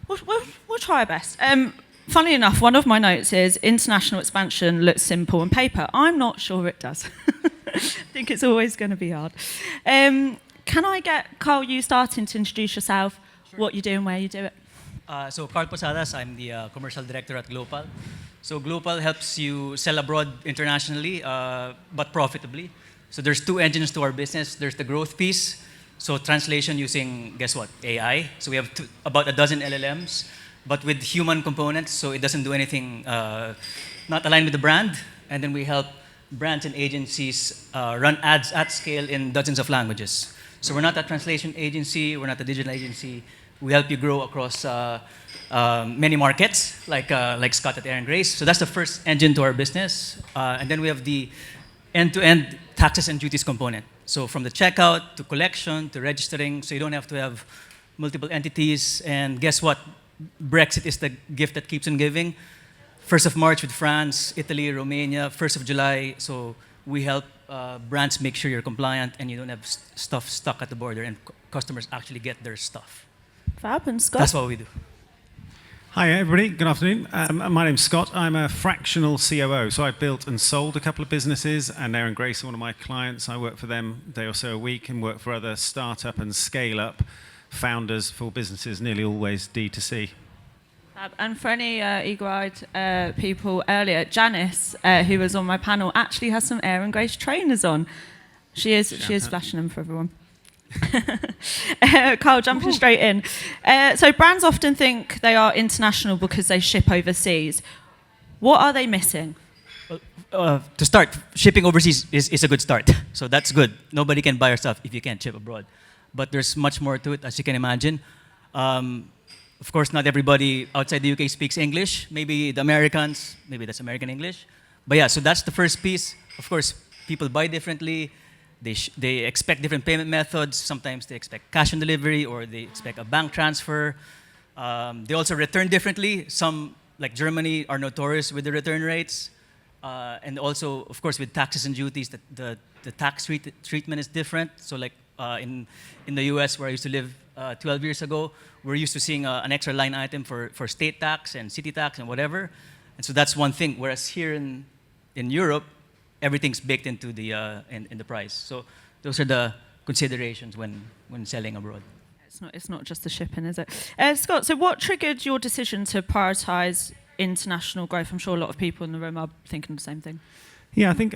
We'll try our best. Funnily enough, one of my notes is international expansion looks simple on paper. I'm not sure it does. I think it's always going to be hard. Can I get, Carl, you starting to introduce yourself, sure. What you do and where you do it? So Carl Posedas, I'm the commercial director at Glopal. So Glopal helps you sell abroad internationally, but profitably. So there's two engines to our business. There's the growth piece. So translation using, guess what, AI. So we have about a dozen LLMs, but with human components, so it doesn't do anything not aligned with the brand. And then we help brands and agencies run ads at scale in dozens of languages. So we're not a translation agency, we're not a digital agency. We help you grow across many markets, like Scott at Aaron Grace. So that's the first engine to our business. And then we have the end-to-end taxes and duties component. So from the checkout to collection to registering, so you don't have to have multiple entities. And guess what? Brexit is the gift that keeps on giving. 1st of March with France, Italy, Romania, 1st of July. So we help brands make sure you're compliant and you don't have stuff stuck at the border and customers actually get their stuff. Fab. And Scott? That's what we do. Hi everybody, good afternoon. My name's Scott. I'm a fractional COO. So I've built and sold a couple of businesses, and Aaron Grace are one of my clients. I work for them a day or so a week and work for other startup and scale-up founders for businesses, nearly always D2C. And for any eagle-eyed people earlier, Janice, who was on my panel, actually has some Aaron Grace trainers on. She is flashing them for everyone. Carl, jumping straight in. So brands often think they are international because they ship overseas. What are they missing? To start, shipping overseas is a good start. So that's good. Nobody can buy our stuff if you can't ship abroad. But there's much more to it, as you can imagine. Of course, not everybody outside the UK speaks English. Maybe the Americans, maybe that's American English. But yeah, so that's the first piece. Of course, people buy differently. They expect different payment methods. Sometimes they expect cash on delivery or they expect a bank transfer. They also return differently. Some, like Germany, are notorious with the return rates. And also, of course, with taxes and duties, the tax treatment is different. So like in the US, where I used to live 12 years ago, we're used to seeing an extra line item for state tax and city tax and whatever. And so that's one thing. Whereas here in Europe, everything's baked into the in the price. So those are the considerations when selling abroad. It's not just the shipping, is it? Scott, so what triggered your decision to prioritize international growth? I'm sure a lot of people in the room are thinking the same thing. Yeah, I think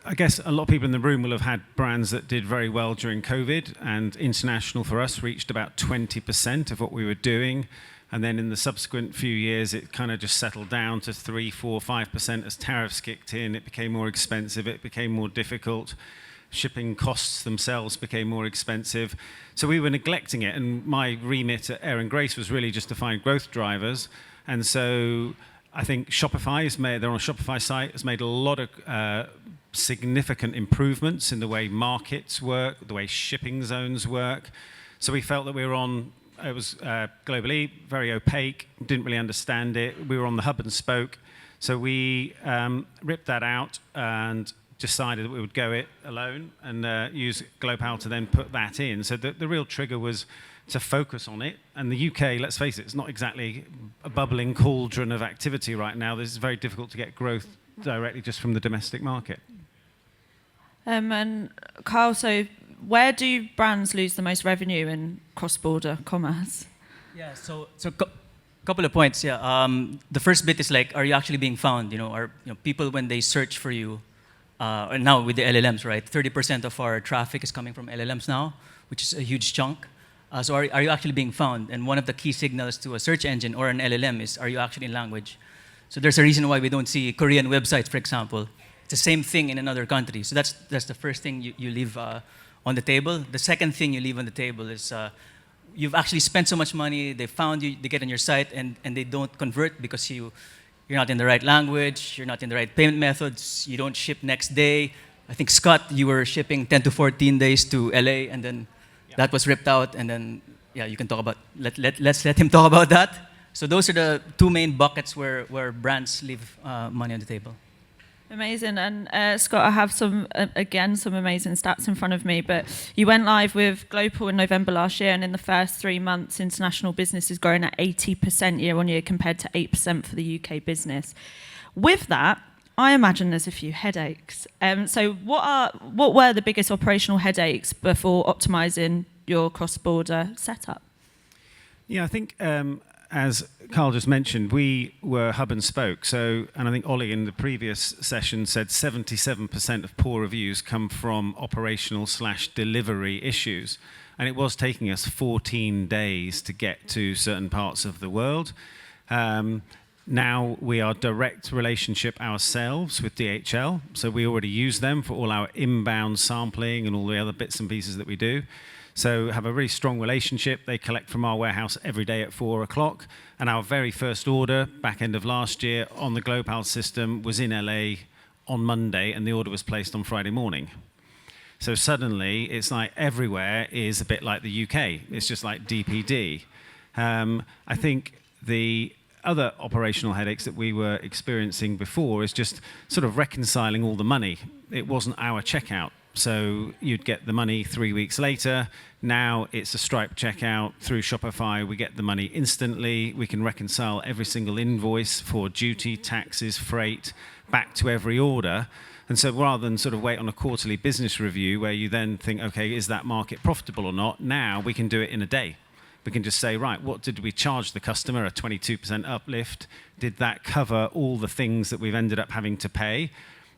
I guess a lot of people in the room will have had brands that did very well during COVID, and international for us reached about 20% of what we were doing. And then in the subsequent few years, it kind of just settled down to 3, 4, 5% as tariffs kicked in. It became more expensive. It became more difficult. Shipping costs themselves became more expensive. So we were neglecting it. And my remit at Aaron Grace was really just to find growth drivers. And so I think they're on a Shopify site, has made a lot of significant improvements in the way markets work, the way shipping zones work. So we felt that we were on. It was globally very opaque, didn't really understand it. We were on the hub and spoke. So we ripped that out and decided that we would go it alone and use Glopal to then put that in. So the real trigger was to focus on it. And the UK, let's face it, it's not exactly a bubbling cauldron of activity right now. This is very difficult to get growth directly just from the domestic market. And Carl, so where do brands lose the most revenue in cross-border commerce? Yeah, so couple of points. Yeah, the first bit is like, are you actually being found? People when they search for you, and now with the LLMs, right? 30% of our traffic is coming from LLMs now, which is a huge chunk. So are you actually being found? And one of the key signals to a search engine or an LLM is, are you actually in language? So there's a reason why we don't see Korean websites, for example. It's the same thing in another country. So that's the first thing you leave on the table. The second thing you leave on the table is you've actually spent so much money, they found you, they get on your site, and they don't convert because you're not in the right language, you're not in the right payment methods, you don't ship next day. I think, Scott, you were shipping 10 to 14 days to LA, and then that was ripped out, and then, yeah, you can talk about, let's let him talk about that. So those are the two main buckets where brands leave money on the table. Amazing. And Scott, I have some amazing stats in front of me, but you went live with Glopal in November last year, and in the first 3 months, international business is growing at 80% year on year compared to 8% for the UK business. With that, I imagine there's a few headaches. So what were the biggest operational headaches before optimizing your cross-border setup? Yeah, I think as Carl just mentioned, we were hub and spoke. So, and I think Ollie in the previous session said 77% of poor reviews come from operational/delivery issues. And it was taking us 14 days to get to certain parts of the world. Now we are direct relationship ourselves with DHL. So we already use them for all our inbound sampling and all the other bits and pieces that we do. So have a really strong relationship. They collect from our warehouse every day at 4 o'clock. And our very first order, back end of last year, on the Glopal system was in LA on Monday, and the order was placed on Friday morning. So suddenly, it's like everywhere is a bit like the UK. It's just like DPD. I think the other operational headaches that we were experiencing before is just sort of reconciling all the money. It wasn't our checkout. So you'd get the money 3 weeks later. Now it's a Stripe checkout through Shopify. We get the money instantly. We can reconcile every single invoice for duty, taxes, freight, back to every order. And so rather than sort of wait on a quarterly business review where you then think, okay, is that market profitable or not? Now we can do it in a day. We can just say, right, what did we charge the customer? A 22% uplift. Did that cover all the things that we've ended up having to pay?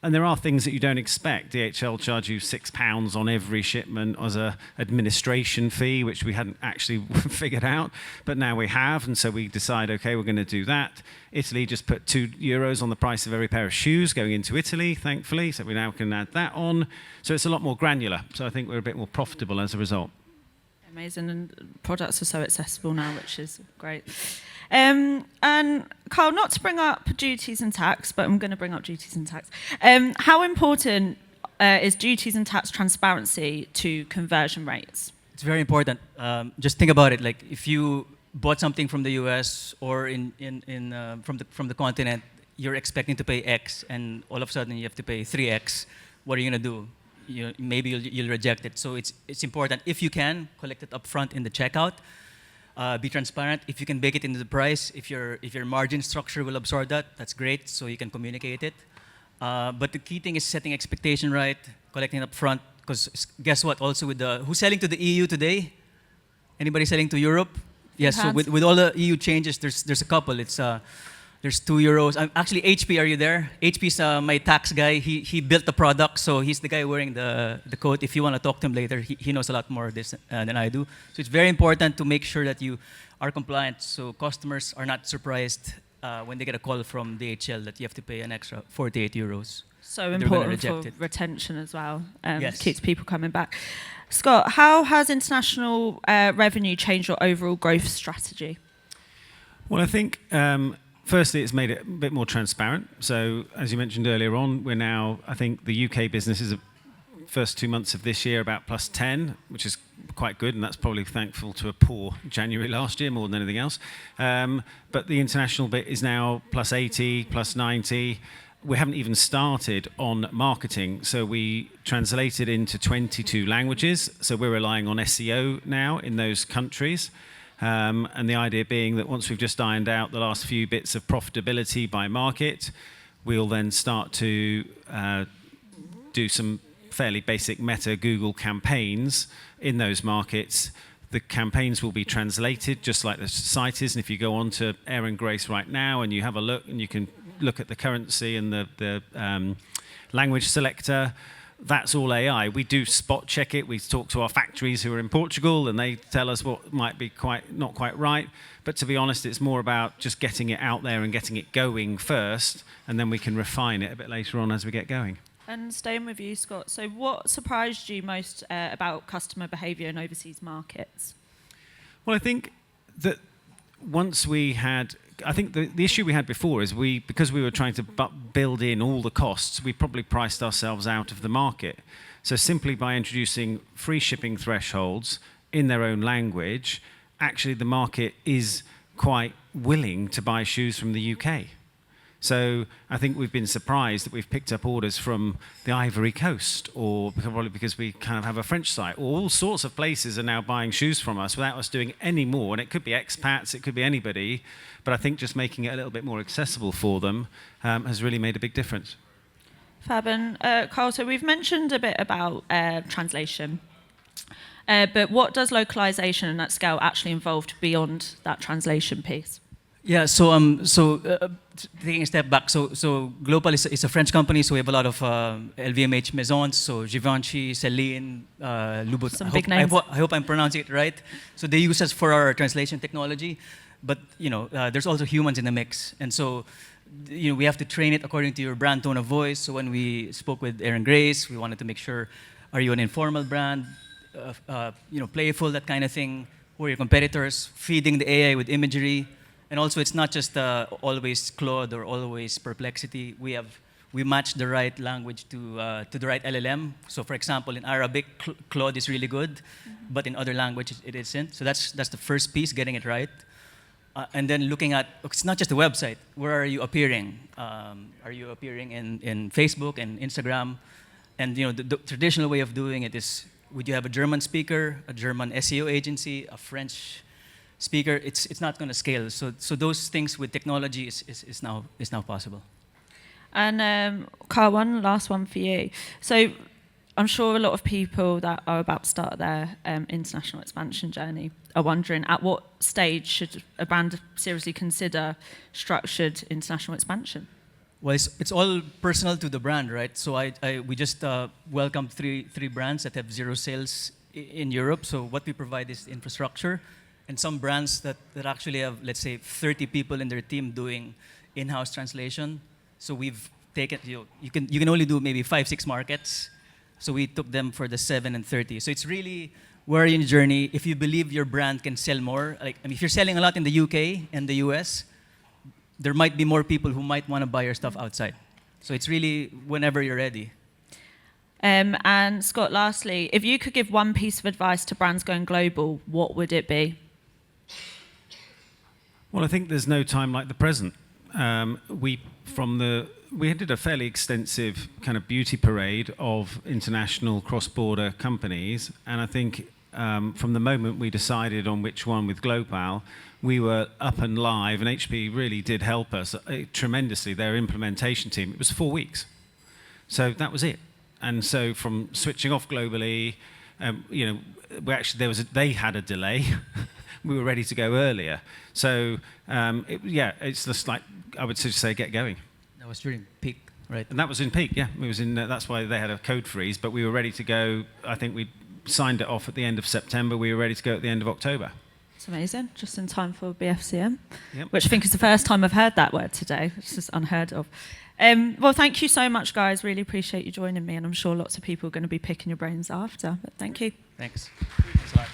And there are things that you don't expect. DHL charge you £6 on every shipment as an administration fee, which we hadn't actually figured out, but now we have, and so we decide, okay, we're going to do that. Italy just put €2 on the price of every pair of shoes going into Italy, thankfully, so we now can add that on. So it's a lot more granular. So I think we're a bit more profitable as a result. Amazing, and products are so accessible now, which is great. And Carl, not to bring up duties and tax, but I'm going to bring up duties and tax. How important is duties and tax transparency to conversion rates? It's very important. Just think about it. Like if you bought something from the US or from the continent, you're expecting to pay X, and all of a sudden you have to pay 3X. What are you going to do? Maybe you'll reject it. So it's important. If you can, collect it up front in the checkout. Be transparent. If you can bake it into the price, if your margin structure will absorb that, that's great. So you can communicate it. But the key thing is setting expectation right, collecting it up front. Because guess what? Also with who's selling to the EU today? Anybody selling to Europe? Yes. So with all the EU changes, there's a couple. There's €2. Actually, HP, are you there? HP's my tax guy. He built the product, so he's the guy wearing the coat. If you want to talk to him later, he knows a lot more of this than I do. So it's very important to make sure that you are compliant, so customers are not surprised when they get a call from DHL that you have to pay an extra €48. So important for retention as well. Yes. Keeps people coming back. Scott, how has international revenue changed your overall growth strategy? Well, I think firstly, it's made it a bit more transparent. So, as you mentioned earlier on, we're now, I think the UK business is the first 2 months of this year about +10, which is quite good, and that's probably thankful to a poor January last year more than anything else. But the international bit is now +80, +90. We haven't even started on marketing. So we translated into 22 languages. So we're relying on SEO now in those countries. And the idea being that once we've just ironed out the last few bits of profitability by market, we'll then start to do some fairly basic meta Google campaigns in those markets. The campaigns will be translated just like the site is. And if you go on to Aaron Grace right now and you have a look, and you can look at the currency and the language selector, that's all AI. We do spot check it. We talk to our factories who are in Portugal, and they tell us what might be not quite right. But to be honest, it's more about just getting it out there and getting it going first, and then we can refine it a bit later on as we get going. And staying with you, Scott, so what surprised you most about customer behaviour in overseas markets? Well, I think that once we had, I think the issue we had before is because we were trying to build in all the costs, we probably priced ourselves out of the market. So simply by introducing free shipping thresholds in their own language, actually the market is quite willing to buy shoes from the UK. So I think we've been surprised that we've picked up orders from the Ivory Coast, or probably because we kind of have a French site. All sorts of places are now buying shoes from us without us doing any more. And it could be expats, it could be anybody. But I think just making it a little bit more accessible for them has really made a big difference. Fab. And Carl, so we've mentioned a bit about translation. But what does localization at scale actually involve beyond that translation piece? Yeah, so taking a step back, so Glopal is a French company, so we have a lot of LVMH maisons, so Givenchy, Celine, Louboutin. Some big names. I hope I'm pronouncing it right. So they use us for our translation technology, but there's also humans in the mix, and so we have to train it according to your brand tone of voice. So when we spoke with Aaron Grace, we wanted to make sure, are you an informal brand, playful, that kind of thing? Who are your competitors? Feeding the AI with imagery. And also, it's not just always Claude or always Perplexity. We match the right language to the right LLM. So, for example, in Arabic, Claude is really good, but in other languages, it isn't. So that's the first piece, getting it right. And then looking at, it's not just the website. Where are you appearing? Are you appearing in Facebook and Instagram? And the traditional way of doing it is, would you have a German speaker, a German SEO agency, a French speaker? It's not going to scale. So those things with technology is now possible. And Carl, one last one for you. So I'm sure a lot of people that are about to start their international expansion journey are wondering, at what stage should a brand seriously consider structured international expansion? Well, it's all personal to the brand, right? So we just welcomed three brands that have zero sales in Europe. So what we provide is infrastructure. And some brands that actually have, let's say, 30 people in their team doing in-house translation. So we've taken, you can only do maybe 5-6 markets. So we took them for the 7 and 30. So it's really, where are you in the journey? If you believe your brand can sell more, if you're selling a lot in the UK and the US, there might be more people who might want to buy your stuff outside. So it's really whenever you're ready. And Scott, lastly, if you could give one piece of advice to brands going global, what would it be? Well, I think there's no time like the present. We did a fairly extensive kind of beauty parade of international cross-border companies, and I think from the moment we decided on which one with Glopal, we were up and live, and HP really did help us tremendously. Their implementation team, it was 4 weeks, so that was it. And so from switching off globally, they had a delay. We were ready to go earlier. So it's just like, I would just say, get going. That was during peak, right? And that was in peak, yeah. It was in. That's why they had a code freeze, but we were ready to go. I think we signed it off at the end of September. We were ready to go at the end of October. It's amazing, just in time for BFCM, Yep. which I think is the first time I've heard that word today. It's just unheard of. Well, thank you so much, guys. Really appreciate you joining me, and I'm sure lots of people are going to be picking your brains after. But thank you. Thanks. Thanks a lot.